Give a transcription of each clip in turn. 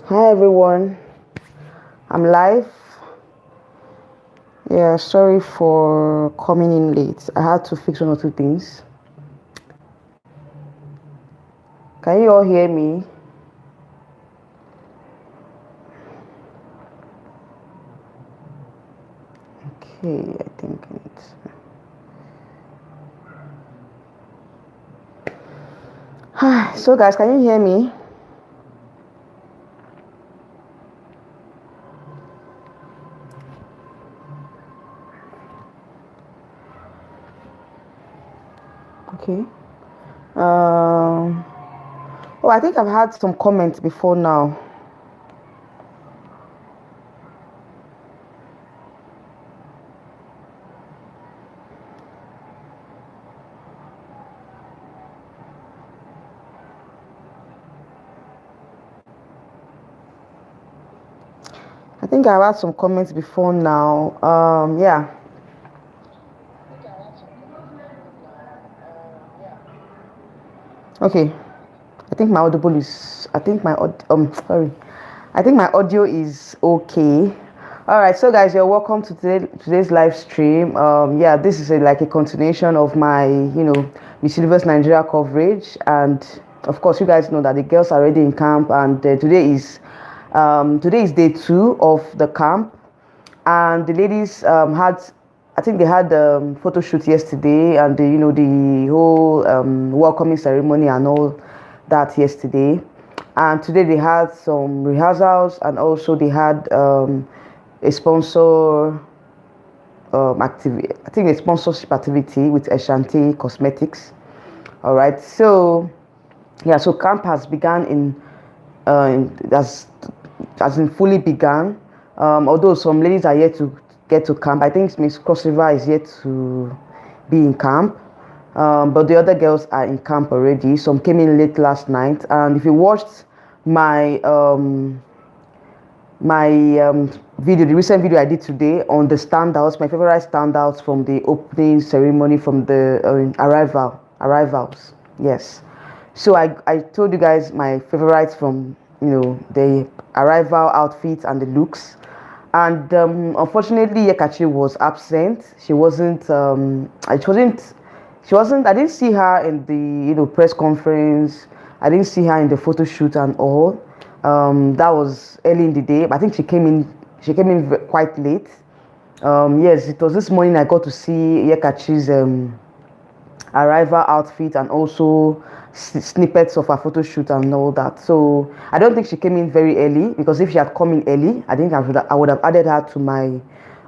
Hi everyone, I'm live. Yeah, sorry for coming in late. I had to fix one or two things. Can you all hear me? Okay, I think it's. Hi, so guys, can you hear me? Okay. Um. Oh, I think I've had some comments before now. I think I've had some comments before now. Yeah. Okay. I think my audible is. I think my sorry. I think my audio is okay. All right, so guys, you're welcome to today's live stream. Yeah, this is like a continuation of my, Miss Universe Nigeria coverage, and of course, you guys know that the girls are already in camp, and today is day 2 of the camp, and the ladies I think they had photo shoot yesterday, and the whole welcoming ceremony and all that yesterday, and today they had some rehearsals, and also they had a sponsor activity. I think a sponsorship activity with Ashanti Cosmetics. All right, so yeah, so camp has begun has been fully begun. Although some ladies are yet to get to camp. I think Miss Cross River is yet to be in camp. But the other girls are in camp already. Some came in late last night. And if you watched my video, the recent video I did today on the standouts, my favorite standouts from the opening ceremony, from the arrivals. Yes. So I told you guys my favorites from the arrival outfits and the looks. And unfortunately, Yekachi was absent. She wasn't. She wasn't. I didn't see her in the press conference. I didn't see her in the photo shoot and all. That was early in the day. But I think she came in. She came in quite late. Yes, it was this morning I got to see Yekachi's arrival outfit, and also snippets of her photo shoot and all that. So I don't think she came in very early, because if she had come in early, I think I would have added her to my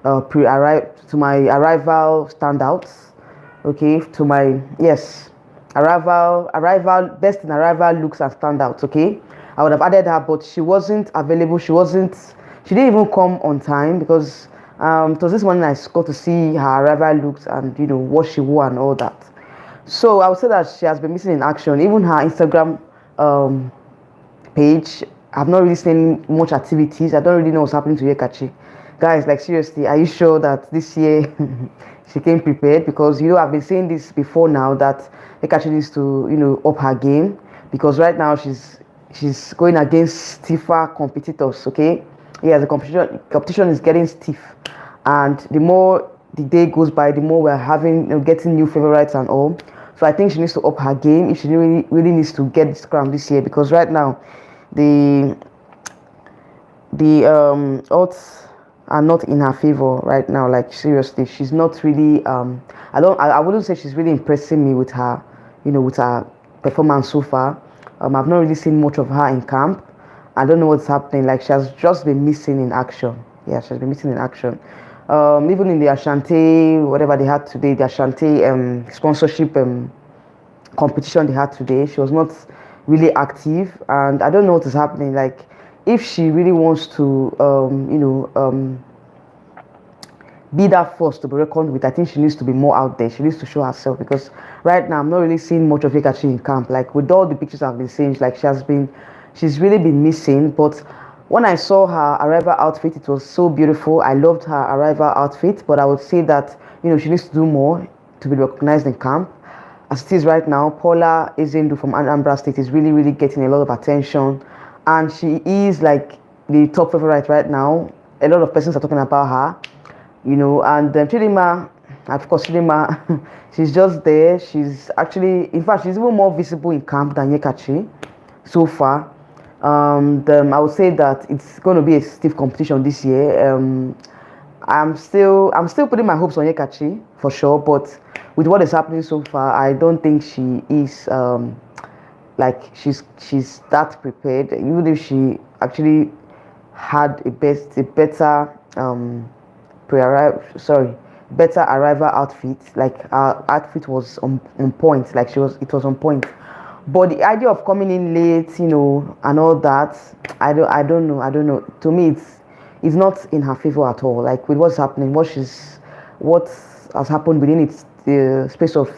arrival standouts. Okay, to my, yes, arrival best in arrival looks and standouts. Okay, I would have added her, but she wasn't available. She didn't even come on time, because it was this morning I got to see her arrival looks and what she wore and all that. So I would say that she has been missing in action. Even her Instagram page, I've not really seen much activities. I don't really know what's happening to Yekachi. Guys, like seriously, are you sure that this year she came prepared? Because I've been saying this before now, that Yekachi needs to up her game, because right now she's going against stiffer competitors. Okay, yeah, the competition is getting stiff, and the more the day goes by, the more we're having getting new favorites and all. So I think she needs to up her game if she really needs to get this crown this year, because right now the odds are not in her favor right now. Like seriously, she's not really I wouldn't say she's really impressing me with her with her performance so far. I've not really seen much of her in camp. I don't know what's happening. Like, she has just been missing in action. Yeah, she's been missing in action. Even in the Ashanti, whatever they had today, the Ashanti sponsorship competition they had today, she was not really active, and I don't know what is happening. Like, if she really wants to, be that force to be reckoned with, I think she needs to be more out there. She needs to show herself, because right now I'm not really seeing much of Yekachi in camp. Like, with all the pictures I've been seeing, like she's really been missing. But when I saw her arrival outfit, it was so beautiful. I loved her arrival outfit, but I would say that she needs to do more to be recognized in camp. As it is right now, Paula Ezendu from Anambra State is really, really getting a lot of attention, and she is like the top favorite right now. A lot of persons are talking about her, you know. And Chidinma, of course, Chidinma, she's just there. She's actually, in fact, she's even more visible in camp than Nyekachi so far. I would say that it's going to be a stiff competition this year. I'm still putting my hopes on Nyekachi for sure, but with what is happening so far, I don't think she is like she's that prepared. Even if she actually had a better better arrival outfit. Like her outfit was on point. Like it was on point. But the idea of coming in late, you know, and all that, I don't know. To me, it's not in her favor at all. Like with what's happening, what has happened within the space of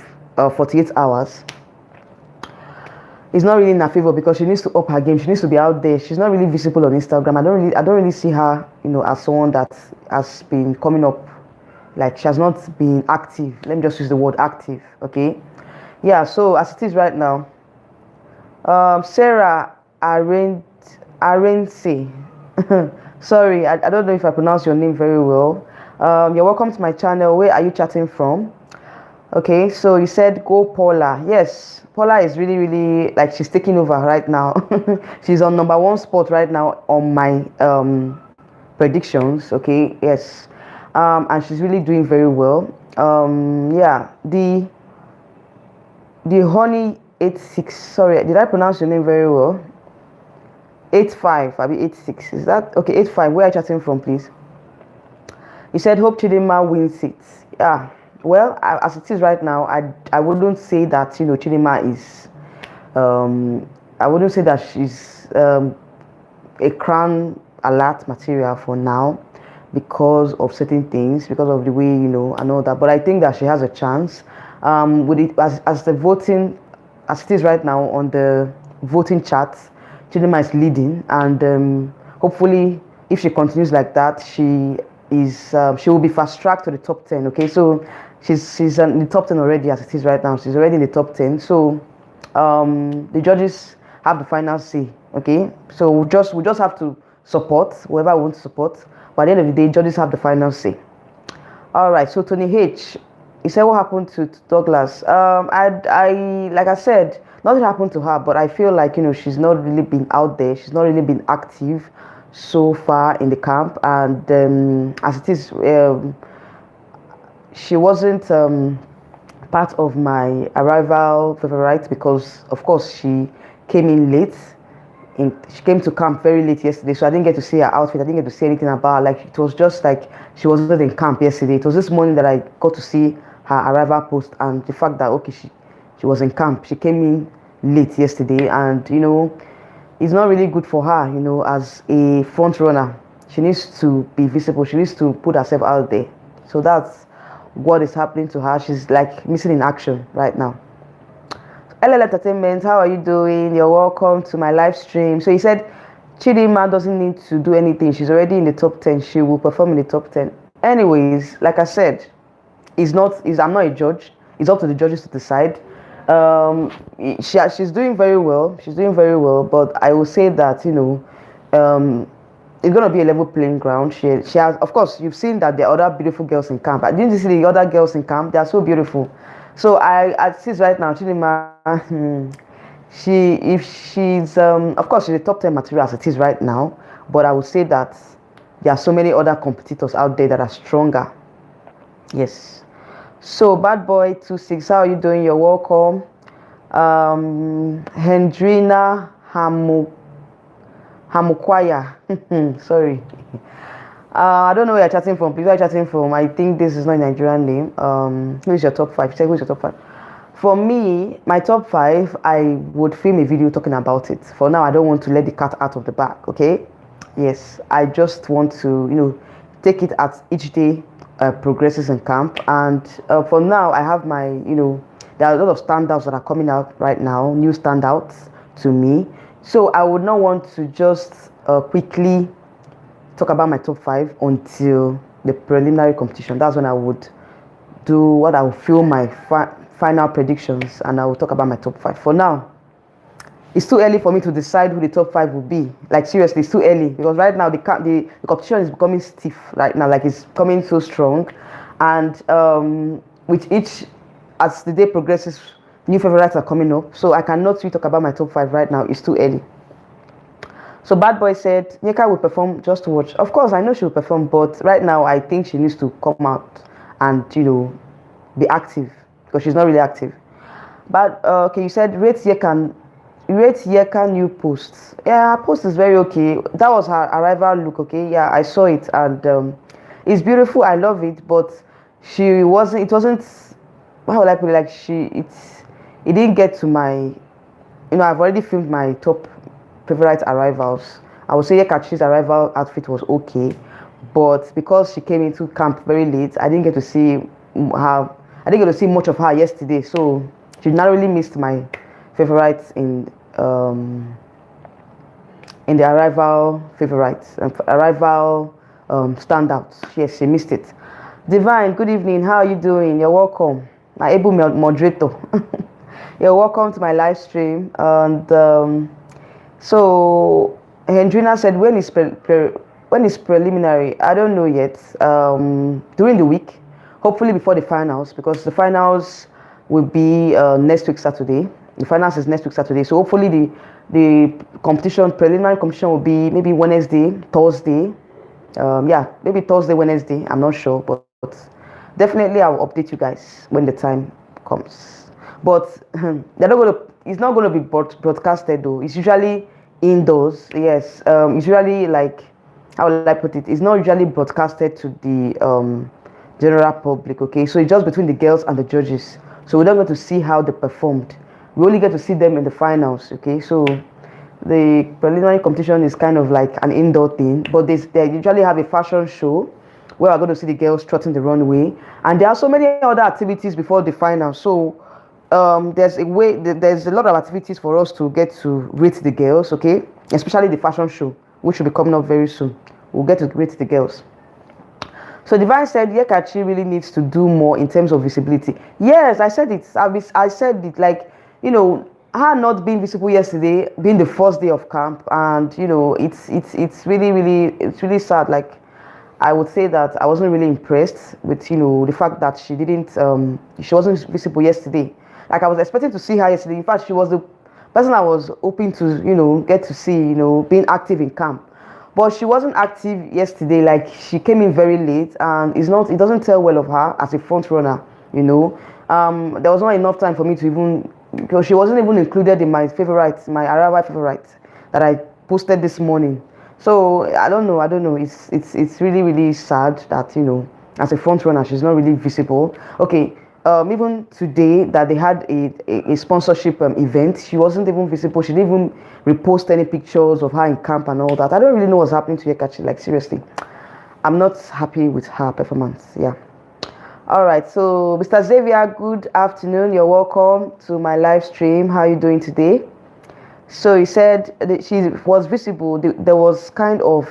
48 hours. It's not really in her favor because she needs to up her game. She needs to be out there. She's not really visible on Instagram. I don't really see her, you know, as someone that has been coming up. Like she has not been active. Let me just use the word active. Okay, yeah. So as it is right now, Sarah Arense. Sorry, I don't know if I pronounce your name very well. You're welcome to my channel. Where are you chatting from? Okay, so you said go Paula. Yes, Paula is really like she's taking over right now. She's on #1 spot right now on my predictions. Okay, yes, and she's really doing very well. Yeah, the honey 86. Sorry, did I pronounce your name very well? 85. I'll be 86. Is that okay? 85. Where are you chatting from, please? You said hope Chidinma wins it. Yeah. Well, as it is right now, I wouldn't say that, you know, Chidinma is I wouldn't say that she's a crown alert material for now because of certain things, because of the way, you know, and all that. But I think that she has a chance. With it as the voting, as it is right now on the voting chart, Chidinma is leading, and hopefully, if she continues like that, she will be fast tracked to the top 10. Okay, so she's in the top 10 already as it is right now. She's already in the top 10. So the judges have the final say. Okay, so we just have to support whoever we want to support. But at the end of the day, judges have the final say. All right. So Tony H, he said what happened to Douglas. I like I said, nothing happened to her, but I feel like, you know, she's not really been out there. She's not really been active so far in the camp, and as it is, she wasn't part of my arrival favorite because, of course, she came in late. She came to camp very late yesterday, so I didn't get to see her outfit. I didn't get to see anything about her. Like, it was just like she wasn't in camp yesterday. It was this morning that I got to see her arrival post, and the fact that, okay, she was in camp. She came in late yesterday, and, you know, it's not really good for her, you know, as a front runner. She needs to be visible. She needs to put herself out there. So that's what is happening to her. She's like missing in action right now. LL Entertainment, how are you doing? You're welcome to my live stream. So he said Chidinma doesn't need to do anything. She's already in the top 10. She will perform in the top 10. Anyways, like I said, I'm not a judge. It's up to the judges to decide. She's doing very well. She's doing very well, but I will say that, you know, it's gonna be a level playing ground. She has, of course, you've seen that there are other beautiful girls in camp. I didn't see the other girls in camp. They are so beautiful. So I see right now, Chidinma, she's of course she's a top 10 material as it is right now, but I would say that there are so many other competitors out there that are stronger. Yes. So Bad Boy 26, how are you doing? You're welcome. Hendrina Hamukwaya. Sorry. I don't know where you're chatting from. People are chatting from. I think this is not a Nigerian name. Who is your top 5? Say who is your top 5? For me, my top 5, I would film a video talking about it. For now, I don't want to let the cat out of the bag. Okay? Yes, I just want to, you know, take it as each day progresses in camp. And for now, I have my, you know, there are a lot of standouts that are coming out right now, new standouts to me. So I would not want to just quickly talk about my top 5 until the preliminary competition. That's when I would do what I will film my final predictions, and I will talk about my top 5. For now, it's too early for me to decide who the top 5 will be. Like seriously, it's too early because right now the competition is becoming stiff right now. Like it's becoming so strong, and with each as the day progresses, new favorites are coming up. So I cannot really talk about my top 5 right now. It's too early. So Bad Boy said, Nyeka will perform, just watch. Of course, I know she will perform, but right now I think she needs to come out and, be active because she's not really active. But, okay, you said rate Yeka new posts. Yeah, her post is very okay. That was her arrival look, okay? Yeah, I saw it and it's beautiful. I love it, but it wasn't, how would I put it? Like it didn't get to my, I've already filmed my top favorite arrivals. I would say Nyekachi's arrival outfit was okay, but because she came into camp very late, I didn't get to see her. I didn't get to see much of her yesterday, so she narrowly missed my favorites in the arrival favorites arrival standouts. Yes, she missed it. Divine, good evening. How are you doing? You're welcome. My able moderator. You're welcome to my live stream and. So Hendrina said, when is preliminary? I don't know yet. During the week, hopefully before the finals, because the finals will be next week Saturday. The finals is next week Saturday. So hopefully the preliminary competition will be maybe Wednesday, Thursday. Yeah, maybe Thursday, Wednesday. I'm not sure, but definitely I will update you guys when the time comes. But it's not going to be broadcasted though. It's usually indoors. Yes, it's usually like, how will I put it? It's not usually broadcasted to the general public. Okay, so it's just between the girls and the judges. So we don't get to see how they performed. We only get to see them in the finals. Okay, so the preliminary competition is kind of like an indoor thing, but they usually have a fashion show where we're going to see the girls trotting the runway, and there are so many other activities before the final. So there's a lot of activities for us to get to rate the girls, okay, especially the fashion show, which will be coming up very soon. We'll get to rate the girls. So Divine said Nyekachi really needs to do more in terms of visibility. Yes, I said it. I said it, like, her not being visible yesterday, being the first day of camp, and it's really sad. Like, I would say that I wasn't really impressed with the fact that she wasn't visible yesterday. Like, I was expecting to see her yesterday. In fact, she was the person I was hoping to, get to see, being active in camp. But she wasn't active yesterday. Like, she came in very late, and it doesn't tell well of her as a front runner, There was not enough time for me to even, because she wasn't even included in my arrival favorite that I posted this morning. So I don't know. It's really, really sad that, as a front runner, she's not really visible. Okay. Even today that they had a sponsorship event, she wasn't even visible. She didn't even repost any pictures of her in camp and all that. I don't really know what's happening to Nyekachi. Like, seriously, I'm not happy with her performance. Yeah. All right. So, Mr. Xavier, good afternoon. You're welcome to my live stream. How are you doing today? So he said that she was visible. There was kind of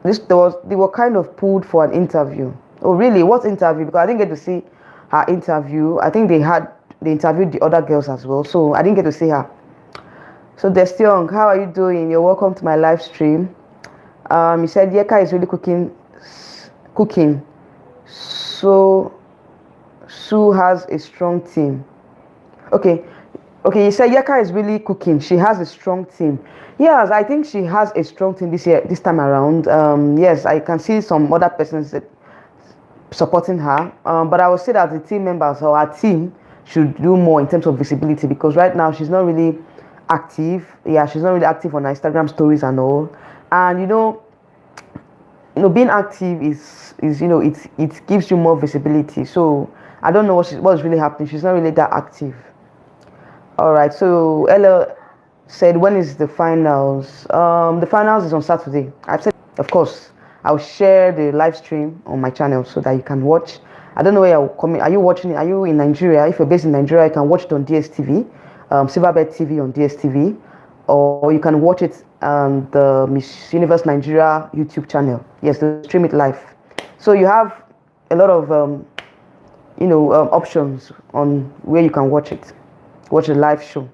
they were kind of pulled for an interview. Oh, really? What interview? Because I didn't get to see her interview. I think they interviewed the other girls as well. So I didn't get to see her. So Destiong, how are you doing? You're welcome to my live stream. He said Nyeka is really cooking. So Sue has a strong team. Okay, he said Nyeka is really cooking. She has a strong team. Yes, I think she has a strong team this time around. Yes, I can see some other persons that supporting her, but I would say that the team members or our team should do more in terms of visibility, because right now she's not really active. Yeah, she's not really active on Instagram stories and all. And being active is it gives you more visibility. So I don't know what's really happening. She's not really that active. All right. So Ella said, when is the finals? The finals is on Saturday. I've said, of course, I'll share the live stream on my channel so that you can watch. I don't know where you're coming. Are you watching it? Are you in Nigeria? If you're based in Nigeria, you can watch it on DSTV, Silverbird TV on DSTV, or you can watch it on the Miss Universe Nigeria YouTube channel. Yes, they stream it live. So you have a lot of options on where you can watch it. watch a live show.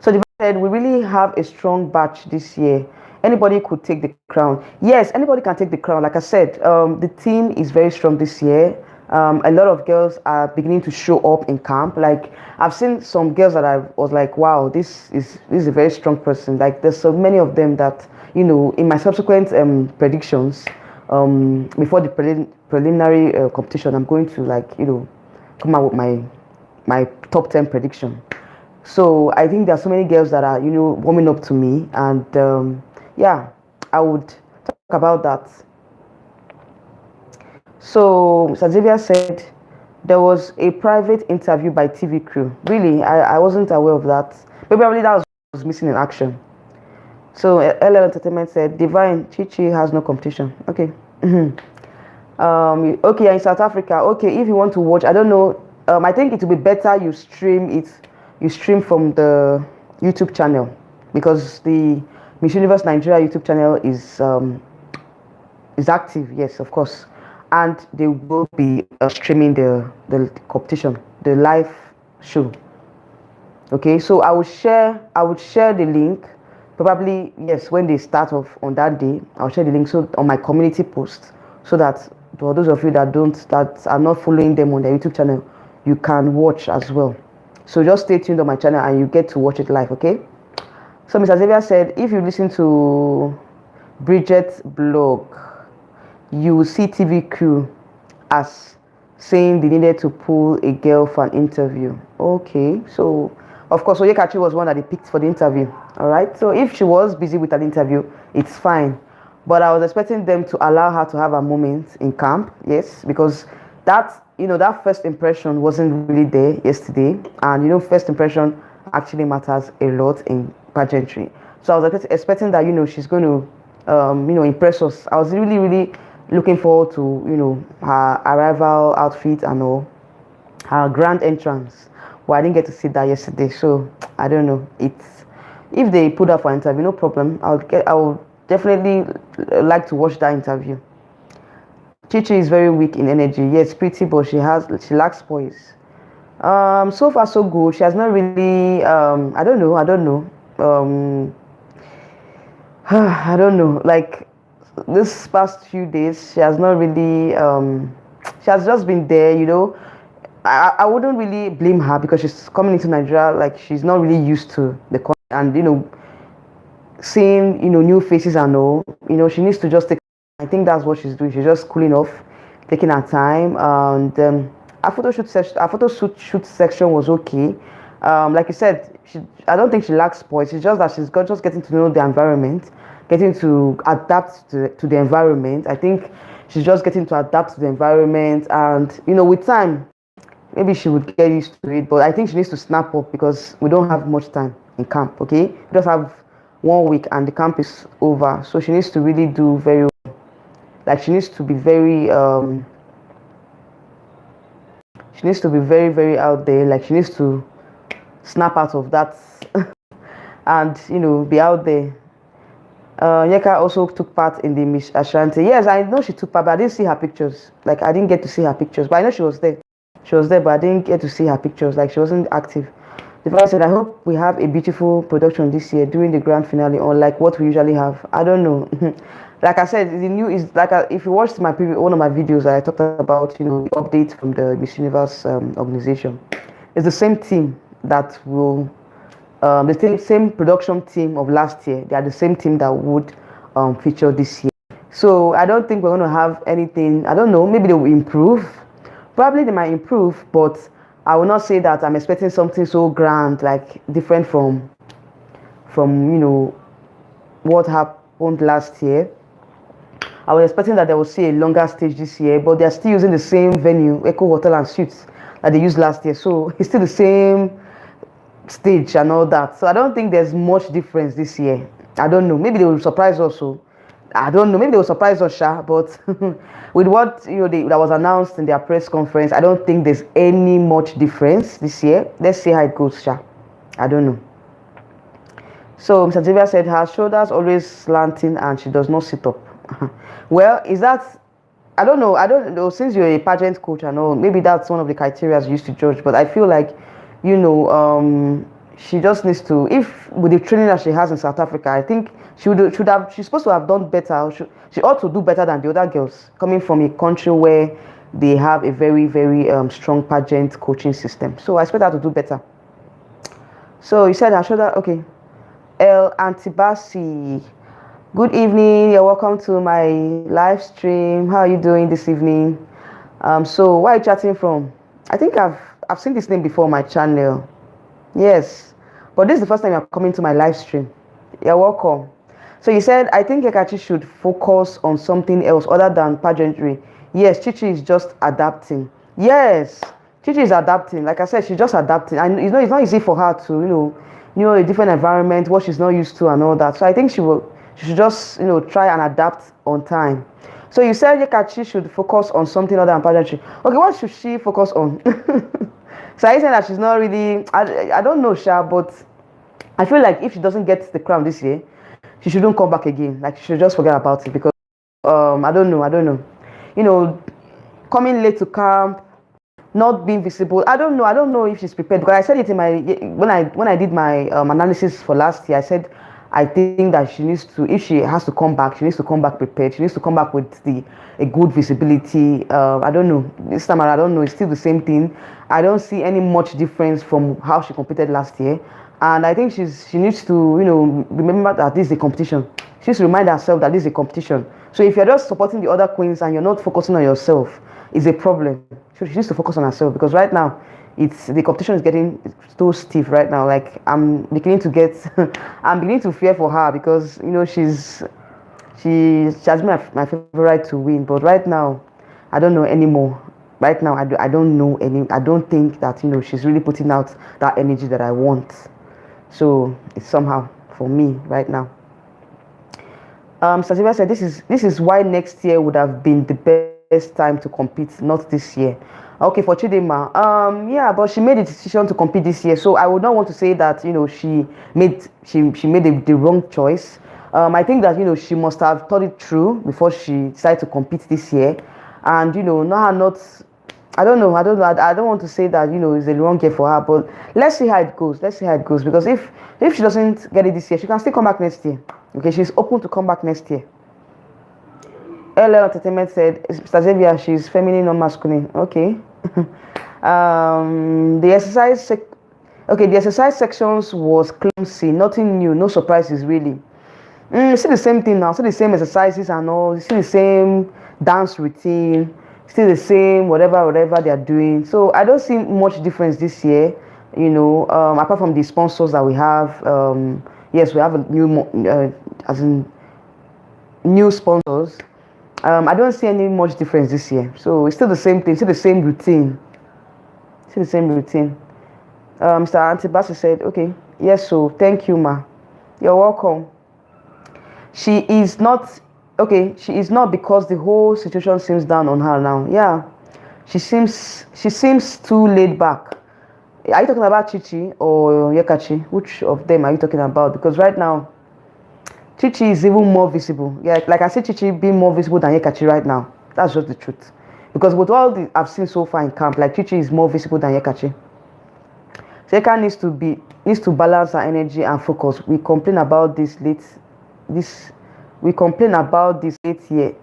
So the said we really have a strong batch this year. Anybody could take the crown. Yes, anybody can take the crown. Like I said, the team is very strong this year. A lot of girls are beginning to show up in camp. Like I've seen some girls that I was like, wow, this is a very strong person. Like there's so many of them that, you know, in my subsequent predictions, before the preliminary competition, I'm going to, like, you know, come out with my top 10 prediction. So I think there are so many girls that are, you know, warming up to me, and yeah, I would talk about that. So Mr. Xavier said there was a private interview by TV crew. Really, I wasn't aware of that. But probably that was missing in action. So LL Entertainment said Divine Chichi has no competition. Okay. Okay, in South Africa. Okay, if you want to watch, I don't know. I think it would be better you stream it. You stream from the YouTube channel, because the Miss Universe Nigeria YouTube channel is active. Yes, of course, and they will be streaming the competition, the live show. Okay, so I would share the link. Probably, yes, when they start off on that day, I'll share the link so on my community post, so that for those of you that are not following them on their YouTube channel, you can watch as well. So just stay tuned on my channel and you get to watch it live, okay? So Mr. Xavier said, if you listen to Bridget's blog, you will see TV crew as saying they needed to pull a girl for an interview. Okay, so of course, Nyekachi was one that they picked for the interview. All right, so if she was busy with an interview, it's fine. But I was expecting them to allow her to have a moment in camp, yes, because that, you know, that first impression wasn't really there yesterday, and you know, first impression actually matters a lot in pageantry. So I was expecting that, you know, she's going to, you know, impress us. I was really looking forward to, you know, her arrival outfit and all, her grand entrance. Well, I didn't get to see that yesterday, so I don't know. If they put her for an interview, no problem. I would definitely like to watch that interview. Chichi is very weak in energy. Yes, pretty, but she lacks poise. So far so good. She has not really I don't know. I don't know. Like this past few days, she has not really she has just been there, you know. I wouldn't really blame her, because she's coming into Nigeria, like she's not really used to the country, and you know, seeing, you know, new faces and all, you know, she needs to just take. I think that's what she's doing. She's just cooling off, taking her time, and her photo shoot section was okay. Like you said, I don't think she lacks poise. It's just that she's just getting to know the environment, getting to adapt to the environment. I think she's just getting to adapt to the environment, and you know, with time, maybe she would get used to it. But I think she needs to snap up, because we don't have much time in camp. Okay, we just have 1 week and the camp is over, so she needs to really do very well. Like she needs to be very very out there. Like she needs to snap out of that and, you know, be out there. Nyeka also took part in the Miss Ashanti. Yes, I know she took part, but I didn't see her pictures. Like I didn't get to see her pictures, but I know she was there. She was there, but I didn't get to see her pictures. Like she wasn't active. The father said, I hope we have a beautiful production this year during the grand finale, or like what we usually have. I don't know. Like I said, the new is like if you watched one of my videos, I talked about, you know, the update from the Miss Universe organization. It's the same team that will, the same production team of last year. They are the same team that would feature this year. So I don't think we're going to have anything. I don't know. Maybe they will improve. Probably they might improve, but I will not say that I'm expecting something so grand, like different from you know, what happened last year. I was expecting that they will see a longer stage this year, but they're still using the same venue, Echo Hotel and Suites, that they used last year. So it's still the same stage and all that. So I don't think there's much difference this year. I don't know. Maybe they will surprise us. So I don't know. Maybe they will surprise us, but with what, you know, that was announced in their press conference, I don't think there's any much difference this year. Let's see how it goes, I don't know. So Mr. Xavier said her shoulders always slanting and she does not sit up. Well, is that, I don't know, since you're a pageant coach, I know maybe that's one of the criteria you used to judge, but I feel like you know, she just needs to, if with the training that she has in South Africa, I think she's supposed to have done better. She ought to do better than the other girls coming from a country where they have a very, very strong pageant coaching system. So I expect her to do better. So you said I should have, okay. El Antibasi, good evening. You're welcome to my live stream. How are you doing this evening? So where are you chatting from? I think I've seen this name before on my channel. Yes, but this is the first time you're coming to my live stream. You're welcome. So you said, I think Nyekachi should focus on something else other than pageantry. Yes, Chichi is just adapting. Yes, Chichi is adapting. Like I said, she's just adapting. And it's not easy for her to, a different environment, what she's not used to and all that. So I think she should just, try and adapt on time. So you said Nyekachi should focus on something other than pageantry. Okay, what should she focus on? So are you saying that she's not really, I don't know, Sha, but I feel like if she doesn't get the crown this year, she shouldn't come back again. Like, she should just forget about it because, I don't know. Coming late to camp, not being visible. I don't know if she's prepared, because I said it in my, when I did my analysis for last year, I said, I think that she needs to, if she has to come back, she needs to come back prepared. She needs to come back with a good visibility. I don't know. This time I don't know. It's still the same thing. I don't see any much difference from how she competed last year. And I think she needs to, remember that this is a competition. She needs to remind herself that this is a competition. So if you're just supporting the other queens and you're not focusing on yourself, it's a problem. So she needs to focus on herself, because right now, the competition is getting too stiff right now. Like, I'm beginning to fear for her, because she has been my favorite to win, but right now I don't know anymore. Right now I don't know I don't think that she's really putting out that energy that I want. So it's somehow for me right now. Sativa said this is why next year would have been the best time to compete, not this year. Okay, for Chidinma, yeah, but she made a decision to compete this year, so I would not want to say that she made the wrong choice. I think that she must have thought it through before she decided to compete this year, and not. I don't know. I don't want to say that it's a wrong year for her, but let's see how it goes. Because if she doesn't get it this year, she can still come back next year. Okay, she's open to come back next year. LL Entertainment said, Mr. Xavier, she's feminine, not masculine. Okay. The exercise sections was clumsy, nothing new, no surprises really. Still the same thing now, still the same exercises and all, still the same dance routine, still the same whatever they are doing. So I don't see much difference this year, apart from the sponsors that we have. Yes, we have a new sponsors. I don't see any much difference this year. So it's still the same thing, still the same routine. Mr. Antibasi said, okay, yes, so thank you, ma. You're welcome. She is not because the whole situation seems down on her now. Yeah. She seems too laid back. Are you talking about Chichi or Nyekachi? Which of them are you talking about? Because right now, Chichi is even more visible. Yeah, like I said, Chichi being more visible than Nyekachi right now. That's just the truth. Because with all the I've seen so far in camp, like Chichi is more visible than Nyekachi. So Nyeka needs to balance her energy and focus. We complain about this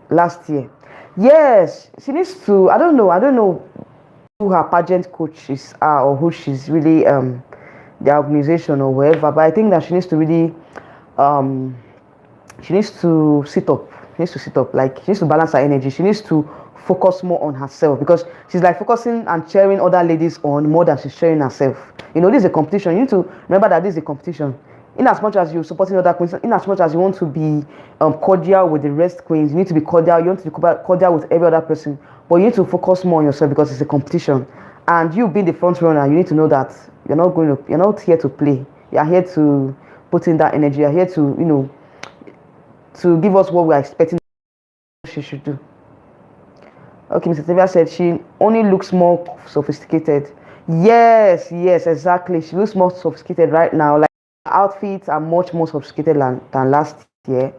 last year. Yes, she needs to. I don't know who her pageant coaches are or who she's really the organization or wherever. But I think that she needs to really she needs to sit up. Like, she needs to balance her energy. She needs to focus more on herself, because she's like focusing and cheering other ladies on more than she's cheering herself. This is a competition. You need to remember that this is a competition. In as much as you're supporting other queens, in as much as you want to be cordial with the rest queens, you need to be cordial. You want to be cordial with every other person, but you need to focus more on yourself, because it's a competition. And you being the front runner, you need to know that you're not here to play. You're here to put in that energy. You're here to to give us what we're expecting she should do. Okay, Mr. Tevia said she only looks more sophisticated. Yes, exactly. She looks more sophisticated right now. Like, her outfits are much more sophisticated than last year.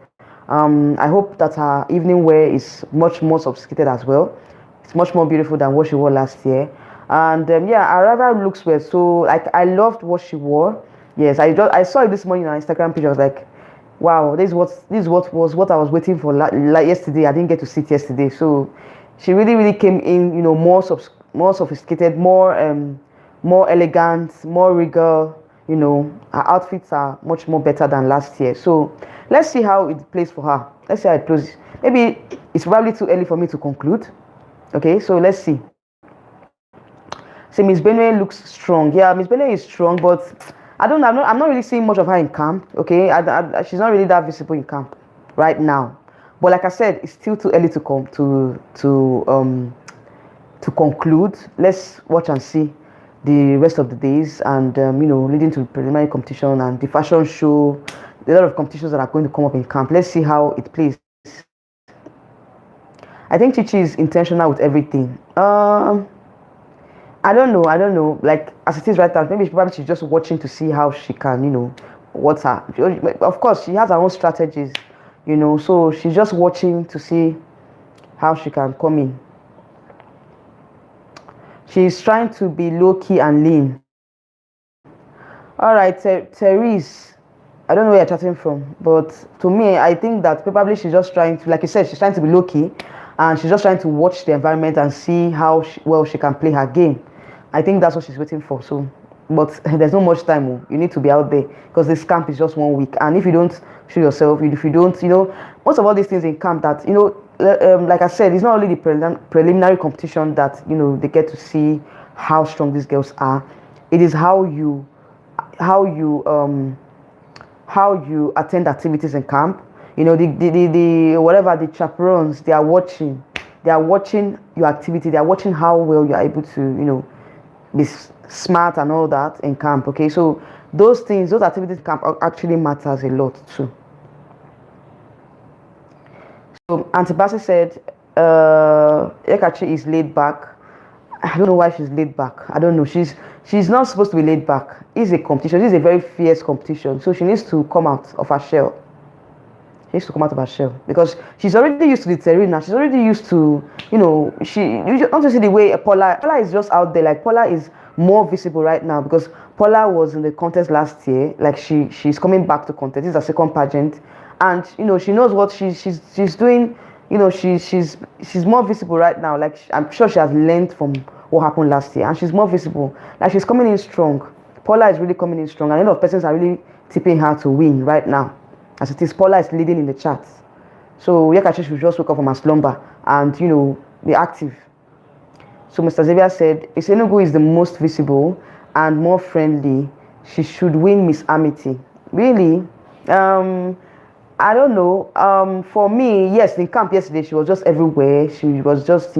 I hope that her evening wear is much more sophisticated as well. It's much more beautiful than what she wore last year. And yeah, her arrival looks well. So like I loved what she wore. Yes, I saw it this morning on Instagram page. I was like, wow, this is what was what I was waiting for like yesterday. I didn't get to see it yesterday. So she really came in, more sophisticated, more elegant, more regal. Her outfits are much more better than last year. So let's see how it plays for her. Let's see how it plays. Maybe it's probably too early for me to conclude. Okay, so let's see. So Miss Benue looks strong. Yeah, Miss Benue is strong, but I'm not really seeing much of her in camp. Okay, she's not really that visible in camp right now. But like I said, it's still too early to come to conclude. Let's watch and see the rest of the days, and leading to the preliminary competition and the fashion show. A lot of competitions that are going to come up in camp. Let's see how it plays. I think Chichi is intentional with everything. I don't know. Like as it is right now, maybe probably she's just watching to see how she can, what's her. Of course, she has her own strategies, so she's just watching to see how she can come in. She's trying to be low key and lean. All right, Therese. I don't know where you're chatting from, but to me, I think that probably she's just trying to, like you said, she's trying to be low key, and she's just trying to watch the environment and see how well she can play her game. I think that's what she's waiting for. So, but there's not much time. You need to be out there because this camp is just 1 week, and if you don't show yourself, if you don't, most of all these things in camp that like I said, it's not only the preliminary competition that they get to see how strong these girls are. It is how you attend activities in camp. The whatever the chaperones, they are watching your activity. They are watching how well you are able to be smart and all that in camp. Okay, so those activities in camp actually matters a lot too. So Auntie Bassi said Nyekachi is laid back. I don't know why she's laid back. I don't know. She's not supposed to be laid back. It's a competition. This is a very fierce competition. So she needs to come out of her shell. She needs to come out of her shell because she's already used to the terrain now. She's already used to, you don't see the way Paula is just out there. Like Paula is more visible right now because Paula was in the contest last year. Like she's coming back to contest. This is her second pageant, and she knows what she's doing. She's more visible right now. Like I'm sure she has learned from what happened last year, and she's more visible. Like she's coming in strong. Paula is really coming in strong, and a lot of persons are really tipping her to win right now. As it is, Paula is leading in the charts. So Nyekachi should just wake up from her slumber and be active. So Mr. Xavier said, if Enugu is the most visible and more friendly, she should win Miss Amity. Really? I don't know. For me, yes, in camp yesterday, she was just everywhere. She was just,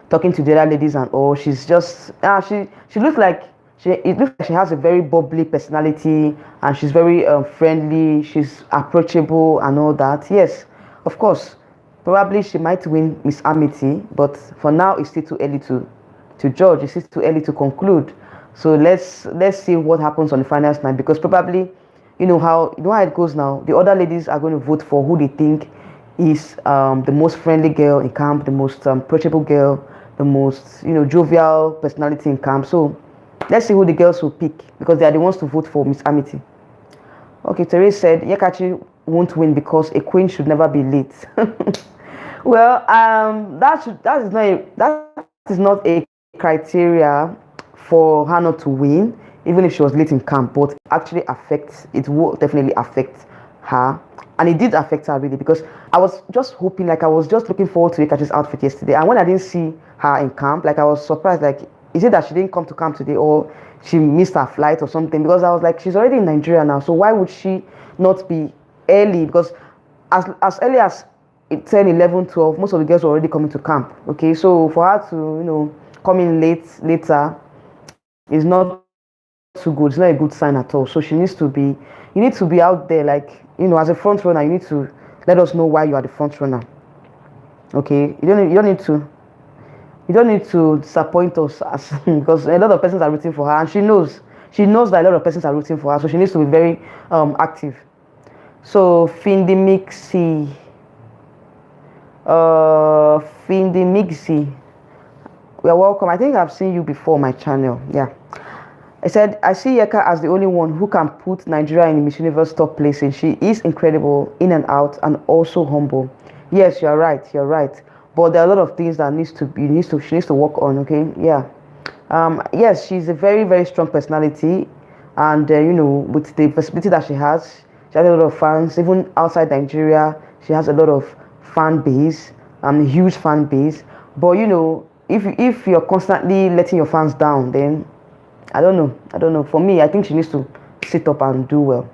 talking to the other ladies and all. She's just, she looks like, it looks like she has a very bubbly personality and she's very friendly. She's approachable and all that. Yes, of course. Probably she might win Miss Amity, but for now it's still too early to judge. It's still too early to conclude. So let's see what happens on the finals night, because probably you know how it goes now. The other ladies are going to vote for who they think is the most friendly girl in camp, the most approachable girl, the most jovial personality in camp. So let's see who the girls will pick, because they are the ones to vote for Miss Amity. Okay, Therese said Nyekachi won't win because a queen should never be late. Well, that is not a criteria for her not to win, even if she was late in camp. But it will definitely affect her, and it did affect her really, because I was just hoping, like I was just looking forward to Nyekachi's outfit yesterday, and when I didn't see her in camp, like I was surprised. Like, is it that she didn't come to camp today, or she missed her flight or something? Because I was like, she's already in Nigeria now, so why would she not be early? Because as early as 10, 11, 12, most of the girls were already coming to camp. Okay, so for her to come in later is not too good. It's not a good sign at all. So you need to be out there, like as a front runner. You need to let us know why you are the front runner. Okay, you don't need to disappoint us, because a lot of persons are rooting for her, and she knows that a lot of persons are rooting for her, so she needs to be very active. So Findi Mixi, You're welcome. I think I've seen you before on my channel. Yeah. I said, I see Yeka as the only one who can put Nigeria in the Miss Universe top place, and she is incredible, in and out, and also humble. Yes, you're right. You're right. But there are a lot of things that she needs to work on. Okay. Yeah. Yes, she's a very, very strong personality, and with the visibility that she has a lot of fans even outside Nigeria. She has a lot of fan base, huge fan base. But if you're constantly letting your fans down, then I don't know. For me, I think she needs to sit up and do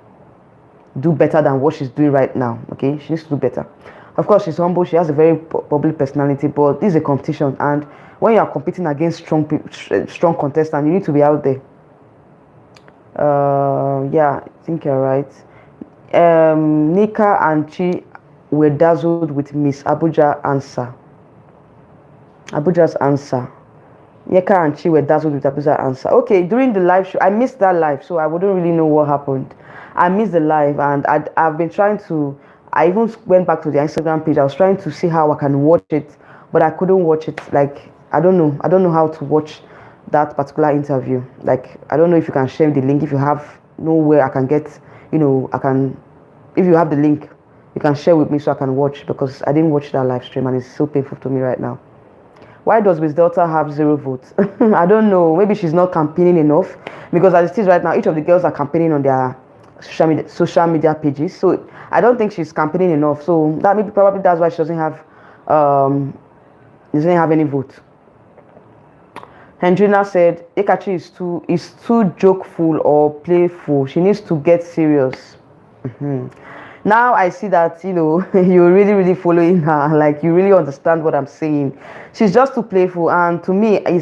better than what she's doing right now. Okay, she needs to do better. Of course, she's humble. She has a very public personality, but this is a competition, and when you are competing against strong contestants, you need to be out there. Yeah, I think you're right. Nika and Chi were dazzled with Miss Abuja's answer. Nika and Chi were dazzled with Abuja's answer. Okay, during the live show, I missed that live, so I wouldn't really know what happened. I missed the live, and I've been trying to. I even went back to the Instagram page. I was trying to see how I can watch it, but I couldn't watch it. Like, I don't know how to watch that particular interview. Like, I don't know if you can share the link. If you have nowhere I can get, if you have the link, you can share with me so I can watch, because I didn't watch that live stream and it's so painful to me right now. Why does Miss Delta have 0 votes? I don't know. Maybe she's not campaigning enough, because as it is right now, each of the girls are campaigning on their social media pages. So I don't think she's campaigning enough. So that probably that's why she doesn't have any vote. Hendrina said Nyekachi is too jokeful or playful. She needs to get serious. Now I see that you're really following her. Like, you really understand what I'm saying. She's just too playful, and to me, I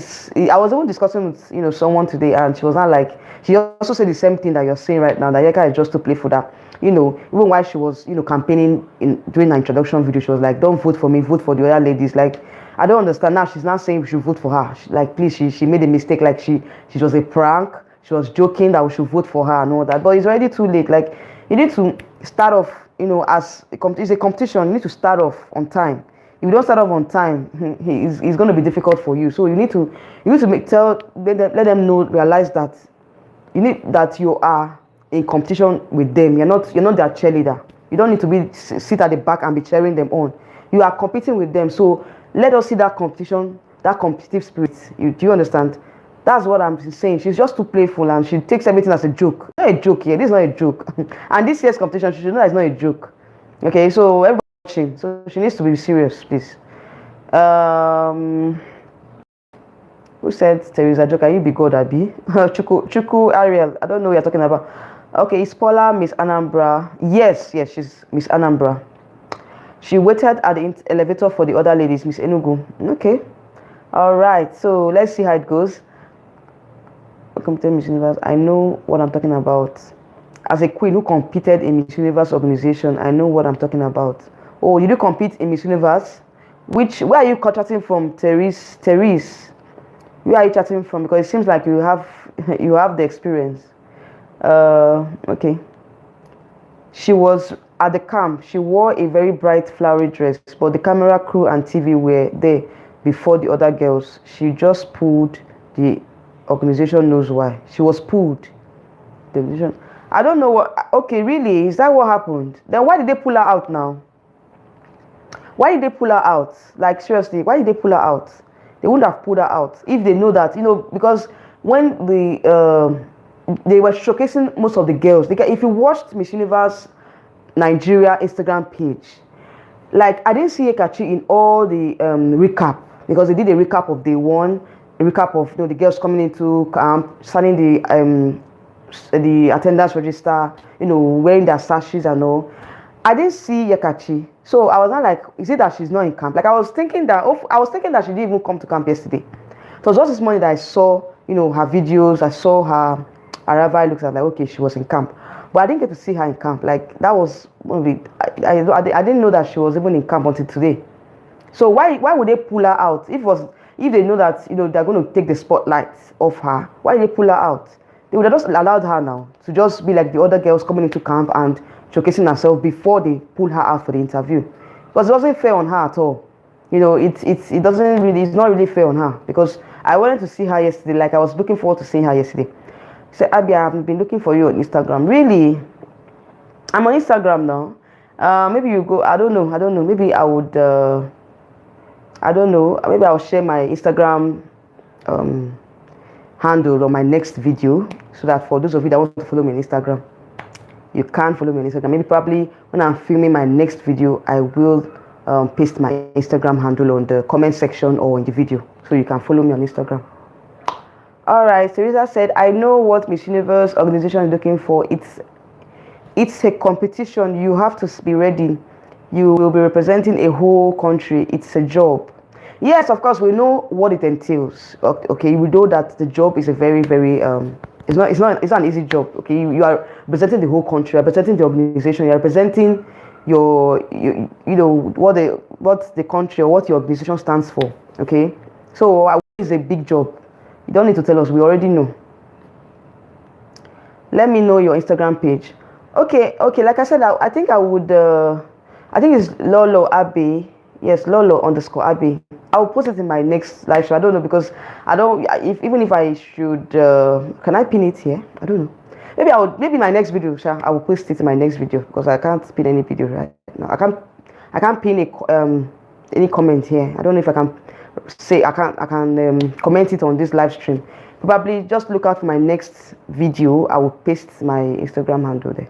was even discussing with someone today, and she was not like. She also said the same thing that you're saying right now, that Yeka is just too playful. That even while she was campaigning during the introduction video, she was like, "Don't vote for me, vote for the other ladies." Like, I don't understand. Now she's not saying we should vote for her. Please, she made a mistake. Like, she was a prank. She was joking that we should vote for her and all that. But it's already too late. Like, you need to start off, as it's a competition. You need to start off on time. If you don't start off on time, it's going to be difficult for you. So you need to let them know, realize that you are in competition with them. You're not their cheerleader. You don't need to sit at the back and be cheering them on. You are competing with them. So let us see that competition, that competitive spirit. Do you understand? That's what I'm saying. She's just too playful, and she takes everything as a joke. Not a joke here. This is not a joke. And this year's competition, she should know it's not a joke. Okay, so everybody watching. So she needs to be serious, please. Who said Teresa joke? Can you be God, Abi? Chuku Ariel. I don't know what you're talking about. Okay, is Paula Miss Anambra? Yes, she's Miss Anambra. She waited at the elevator for the other ladies, Miss Enugu. Okay. All right. So let's see how it goes. Welcome to Miss Universe. I know what I'm talking about. As a queen who competed in Miss Universe organization, I know what I'm talking about. Oh, you do compete in Miss Universe? Where are you chatting from, Therese? Where are you chatting from? Because it seems like you have the experience. Okay. She was at the camp. She wore a very bright flowery dress, but the camera crew and TV were there before the other girls. She just pulled. The organization knows why. She was pulled. I don't know what. Okay, really? Is that what happened? Then why did they pull her out now? Why did they pull her out? Like, seriously, why did they pull her out? They wouldn't have pulled her out if they know that, because when they were showcasing most of the girls. If you watched Miss Universe Nigeria Instagram page, like, I didn't see Nyekachi in all the recap, because they did a recap of day one, a recap of the girls coming into camp, signing the attendance register, wearing their sashes and all. I didn't see Nyekachi, so I was not like, is it that she's not in camp? Like, I was thinking that she didn't even come to camp yesterday. So it was just this morning that I saw, her videos. I saw her arrival. I looked at, like, okay, she was in camp, but I didn't get to see her in camp. Like, that was one of the. I didn't know that she was even in camp until today. So why would they pull her out if they know that they're going to take the spotlight off her? Why did they pull her out? They would have just allowed her now to just be like the other girls coming into camp and showcasing herself before they pull her out for the interview, because it wasn't fair on her at all. It's not really fair on her, because I wanted to see her yesterday. Like I was looking forward to seeing her yesterday. She said, Abby, I haven't been looking for you on Instagram. Really? I'm on Instagram now. Maybe you go. I don't know. I don't know. Maybe I would. I don't know. Maybe I'll share my Instagram handle on my next video, so that for those of you that want to follow me on Instagram, you can follow me on Instagram. Maybe probably when I'm filming my next video, I will paste my Instagram handle on the comment section or in the video, so you can follow me on Instagram. All right, Teresa said, I know what Miss Universe organization is looking for. It's a competition. You have to be ready. You will be representing a whole country. It's a job. Yes, of course, we know what it entails. Okay, we know that the job is a very, very it's not an easy job. Okay, you are representing the whole country, representing the organization, you're representing you know what the country or what your organization stands for. Okay, so it's a big job. You don't need to tell us, we already know. Let me know your Instagram page. Okay, like I said, I think I would I think it's Lolo Abbey. Yes, Lolo _ Abbey. I'll post it in my next live show. I don't know, because I don't, even if I should, can I pin it here? I don't know. Maybe my next video, I will post it in my next video, because I can't pin any video right now. I can't pin any comment here. I don't know if I can say, I can comment it on this live stream. Probably just look out for my next video. I will paste my Instagram handle there.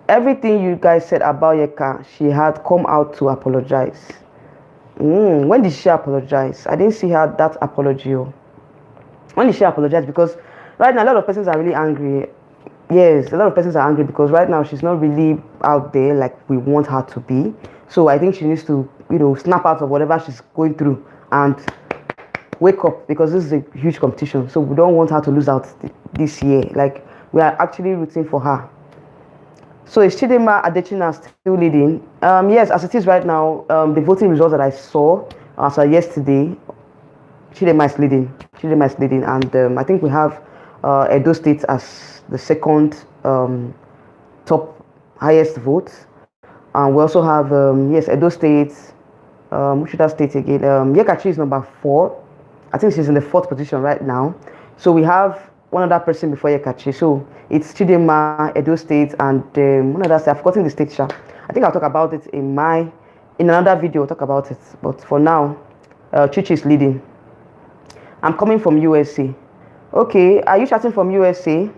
Everything you guys said about Yeka, she had come out to apologize. When did she apologize? I didn't see her that apology. When did she apologize? Because right now a lot of persons are really angry. Yes, a lot of persons are angry because right now she's not really out there like we want her to be. So I think she needs to, snap out of whatever she's going through and wake up, because this is a huge competition. So we don't want her to lose out this year. Like, we are actually rooting for her. So is Chidinma Adechina still leading? Yes, as it is right now, the voting results that I saw as of yesterday, Chidinma is leading. Chidinma is leading, and I think we have Edo State as the second top highest vote. And we also have yes, Edo State. Which should that state again? Nyekachi is number 4. I think she's in the 4th position right now. So we have one other person before Nyekachi. So it's Chidinma, Edo State, and one other state. I've forgotten the state. I think I'll talk about it in another video. I'll talk about it. But for now, Chichi is leading. I'm coming from USA. Okay, are you chatting from USA?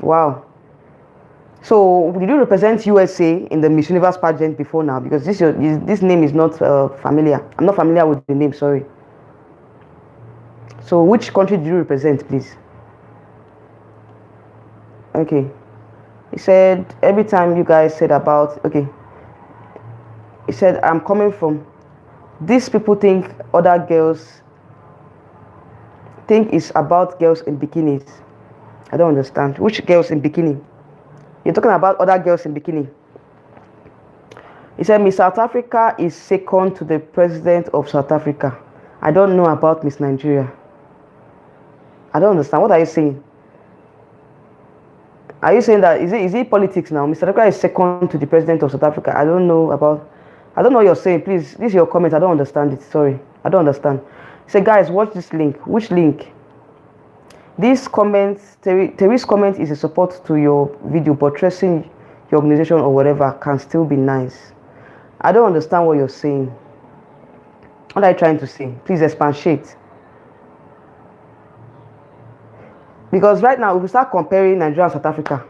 Wow. So did you represent USA in the Miss Universe pageant before now? Because this name is not familiar. I'm not familiar with the name. Sorry. So which country did you represent, please? Okay. He said every time you guys said about, okay. He said, I'm coming from, these people think other girls think it's about girls in bikinis. I don't understand. Which girls in bikini? You're talking about other girls in bikini. He said Miss South Africa is second to the president of South Africa. I don't know about Miss Nigeria. I don't understand. What are you saying? Are you saying that is it politics now? Miss South Africa is second to the president of South Africa. I don't know what you're saying. Please, this is your comment. I don't understand it. Sorry. I don't understand. Say, guys, watch this link. Which link? This comment, Terry's comment is a support to your video, but tracing your organization or whatever can still be nice. I don't understand what you're saying. What are you trying to say? Please expatiate. Because right now, if we start comparing Nigeria and South Africa,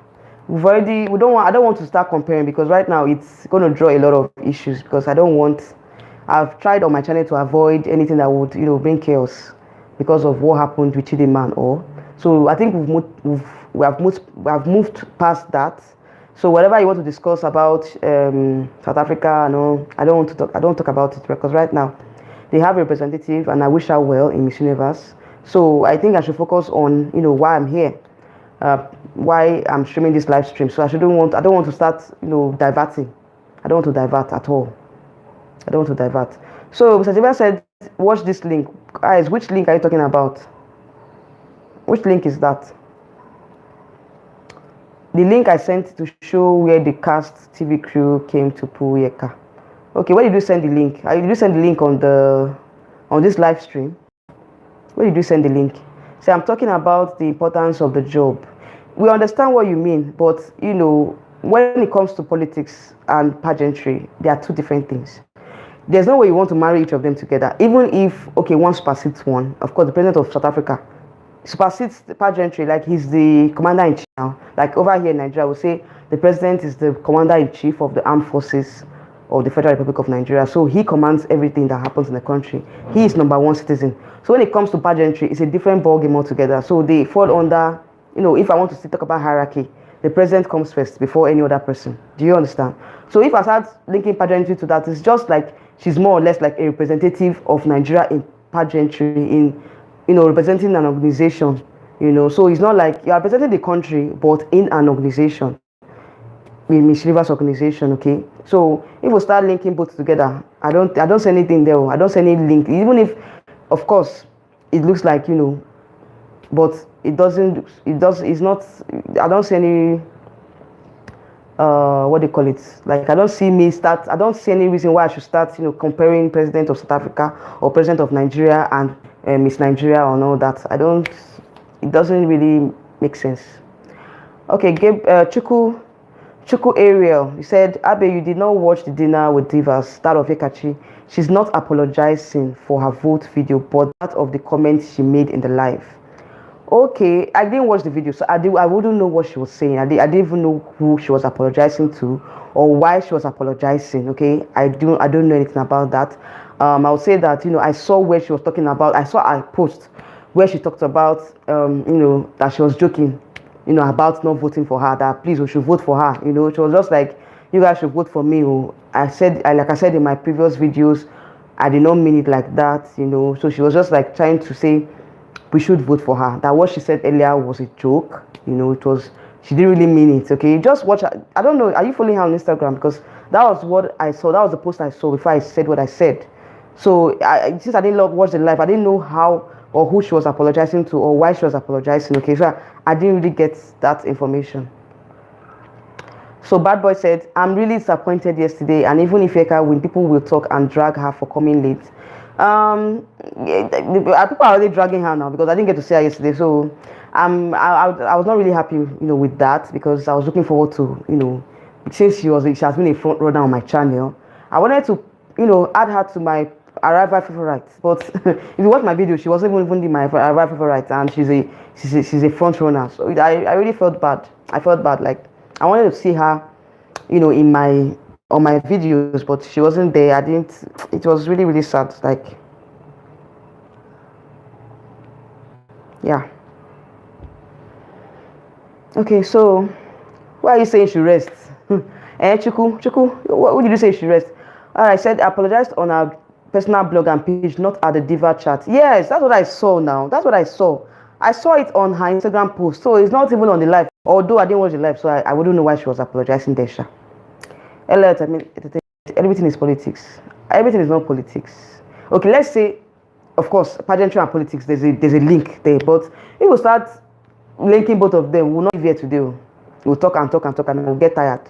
I don't want to start comparing, because right now it's going to draw a lot of issues. Because I've tried on my channel to avoid anything that would, bring chaos because of what happened with Chidinma and all. So I think we have moved past that. So whatever you want to discuss about South Africa and all, I don't talk about it, because right now they have a representative, and I wish her well in Miss Universe. So I think I should focus on why I'm here, why I'm streaming this live stream. So I don't want to start diverting. I don't want to divert at all. I don't want to divert. So Mr. Jiba said, watch this link. Guys, which link are you talking about? Which link is that? The link I sent to show where the cast TV crew came to pull Yeka. Okay, where did you send the link? Did you send the link on this live stream? Where did you send the link? Say, I'm talking about the importance of the job. We understand what you mean, but you know, when it comes to politics and pageantry, they are two different things. There's no way you want to marry each of them together, even if okay, one supersedes one. Of course, the president of South Africa supersedes the pageantry, like he's the commander in chief now. Like over here in Nigeria, we say the president is the commander in chief of the armed forces of the Federal Republic of Nigeria. So he commands everything that happens in the country. He is number one citizen. So when it comes to pageantry, it's a different ballgame altogether. So they fall under, you know, if I want to still talk about hierarchy, the president comes first before any other person. Do you understand? So if I start linking pageantry to that, it's just like she's more or less like a representative of Nigeria in pageantry, in, you know, representing an organization, you know. So it's not like you're representing the country, but in an organization. Miss Rivers organization, okay. So if we start linking both together, I don't see anything there. I don't see any link, even if, of course, it looks like, you know, but it doesn't. It's not. I don't see any. What do you call it? Like I don't see any reason why I should start, you know, comparing president of South Africa or president of Nigeria and Miss Nigeria and all that. I don't. It doesn't really make sense. Okay, Gabe Chuku Ariel, you said, Abe, you did not watch the dinner with divas, that of Nyekachi. She's not apologizing for her vote video, but that of the comments she made in the live. Okay, I didn't watch the video, so I wouldn't know what she was saying. I didn't even know who she was apologizing to or why she was apologizing. Okay, I don't know anything about that. I would say that, you know, I saw where she was talking about. I saw a post where she talked about, you know, that she was joking, you know, about not voting for her, that please we should vote for her. You know, it was just like, you guys should vote for me. Like I said in my previous videos, I did not mean it like that, you know. So she was just like trying to say we should vote for her, that what she said earlier was a joke, you know. She didn't really mean it. Okay, just watch. I don't know, are you following her on Instagram? Because that was what I saw. That was the post I saw before I said what I said. So since I didn't watch the live, I didn't know how or who she was apologizing to or why she was apologizing. Okay, so I didn't really get that information. So Bad Boy said, I'm really disappointed yesterday, and even if Eka win, people will talk and drag her for coming late. People are already dragging her now because I didn't get to see her yesterday. So I was not really happy, you know, with that, because I was looking forward to, you know, since she has been a front runner on my channel, I wanted to, you know, add her to my arrival favorite. But if you watch my video, she wasn't even in my arrival favorite, and she's a front runner. So I really felt bad. I felt bad. Like I wanted to see her, you know, on my videos, but she wasn't there. It was really, really sad. Like, yeah. Okay, so why are you saying she rests? Chuku, what did you say she rests? I said I apologized on our personal blog and page, not at the diva chat. Yes, that's what I saw now. That's what I saw. I saw it on her Instagram post, so it's not even on the live. Although I didn't watch the live, so I wouldn't know why she was apologizing there. Elliot, I mean, everything is politics. Everything is not politics. Okay, let's say, of course, pageantry and politics, there's a link there. But if we start linking both of them, we'll not be here today. We'll talk and we'll get tired.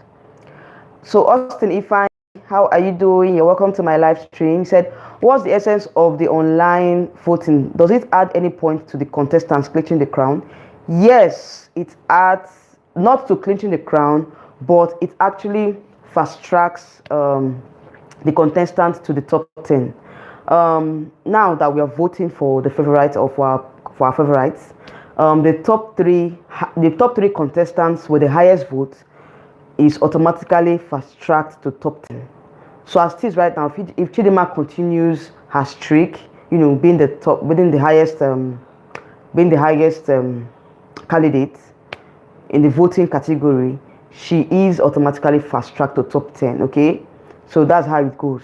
So Austin Ifeanyi, how are you doing? You're welcome to my live stream. He said, what's the essence of the online voting? Does it add any point to the contestants clinching the crown? Yes, it adds, not to clinching the crown, but it actually fast tracks the contestants to the top 10. Now that we are voting for the favorites of our favorites, the top three contestants with the highest vote is automatically fast tracked to top 10. So as it is right now, if Chidinma continues her streak, you know, being the top, being the highest candidate in the voting category, she is automatically fast tracked to top 10. Okay, so that's how it goes.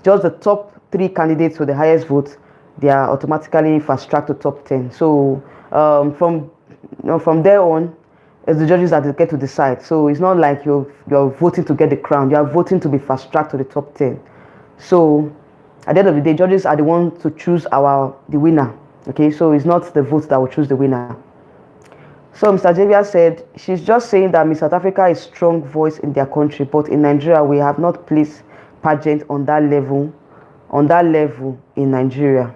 Just the top 3 candidates with the highest vote, they are automatically fast tracked to top 10. So from there on, it's the judges that get to decide. So it's not like you're voting to get the crown. You are voting to be fast tracked to the top 10. So at the end of the day, judges are the ones to choose the winner. Okay, so it's not the vote that will choose the winner. So Mr. Javier said, she's just saying that Miss South Africa is a strong voice in their country, but in Nigeria we have not placed pageant on that level in Nigeria.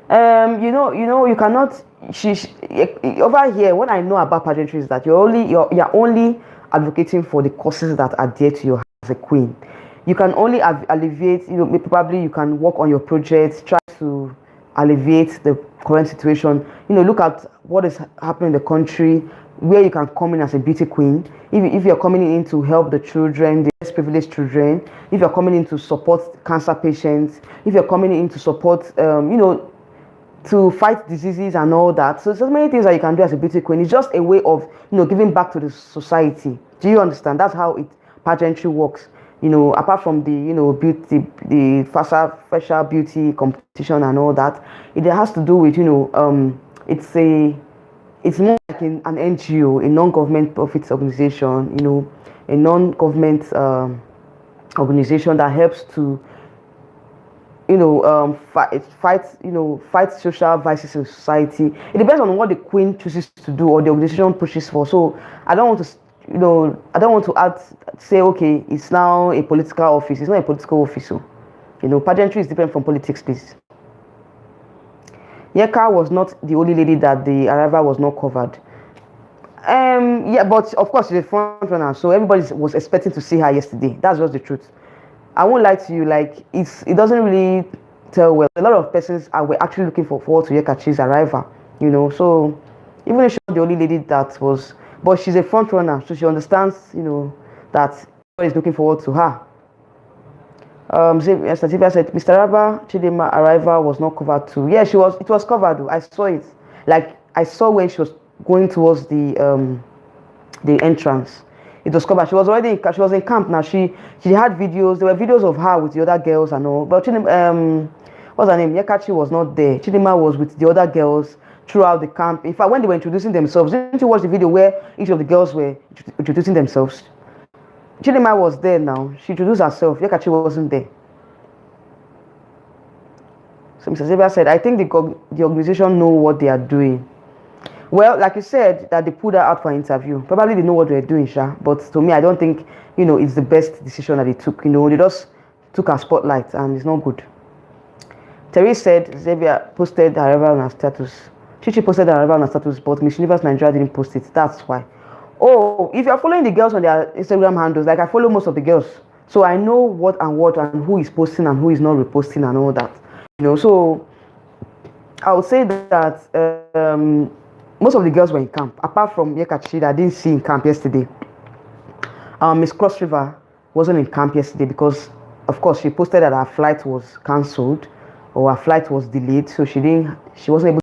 You cannot. Over here. What I know about pageantry is that you're only advocating for the causes that are dear to you as a queen. You can only alleviate. Probably you can work on your project, try to alleviate the current situation. Look at what is happening in the country, where you can come in as a beauty queen. If you're coming in to help the children, the less privileged children, if you're coming in to support cancer patients, if you're coming in to support, to fight diseases and all that. So there's many things that you can do as a beauty queen. It's just a way of, giving back to the society. Do you understand? That's how pageantry works. Apart from the, beauty, the facial beauty competition and all that, it has to do with, it's more like an NGO, a non-government profit organization, a non-government organization that helps to fight social vices in society. It depends on what the queen chooses to do or the organization pushes for. So I don't want to say, okay, it's now a political office. It's not a political office. So, pageantry is different from politics, please. Nyeka was not the only lady that the arrival was not covered. Yeah, but of course she's a front runner, so everybody was expecting to see her yesterday. That's just the truth. I won't lie to you, like it doesn't really tell well. A lot of persons were actually looking forward to Nyekachi's arrival, So even if she's not the only lady that was, but she's a front runner, so she understands, that everybody is looking forward to her. Sativa said Mr. Raba Chidinma arrival was not covered too. Yeah, it was covered. I saw it. Like I saw when she was going towards the entrance. It was covered. She was in camp now. She had videos. There were videos of her with the other girls and all. But what's her name? Nyekachi was not there. Chidinma was with the other girls throughout the camp. In fact, when they were introducing themselves, didn't you watch the video where each of the girls were introducing themselves? Chidinma was there now. She introduced herself. Nyekachi wasn't there. So Mr. Xavier said, I think the organization know what they are doing. Well, like you said, that they put her out for an interview. Probably they know what they're doing, Sha. But to me, I don't think, it's the best decision that they took. They just took her spotlight and it's not good. Terry said Xavier posted her arrival on her status. Chichi posted her arrival on her status, but Miss Universe Nigeria didn't post it. That's why. Oh, if you're following the girls on their Instagram handles, like I follow most of the girls, so I know what and who is posting and who is not reposting and all that. So I would say that most of the girls were in camp, apart from Nyekachi that I didn't see in camp yesterday. Miss Cross River wasn't in camp yesterday because, of course, she posted that her flight was cancelled or her flight was delayed, so she wasn't able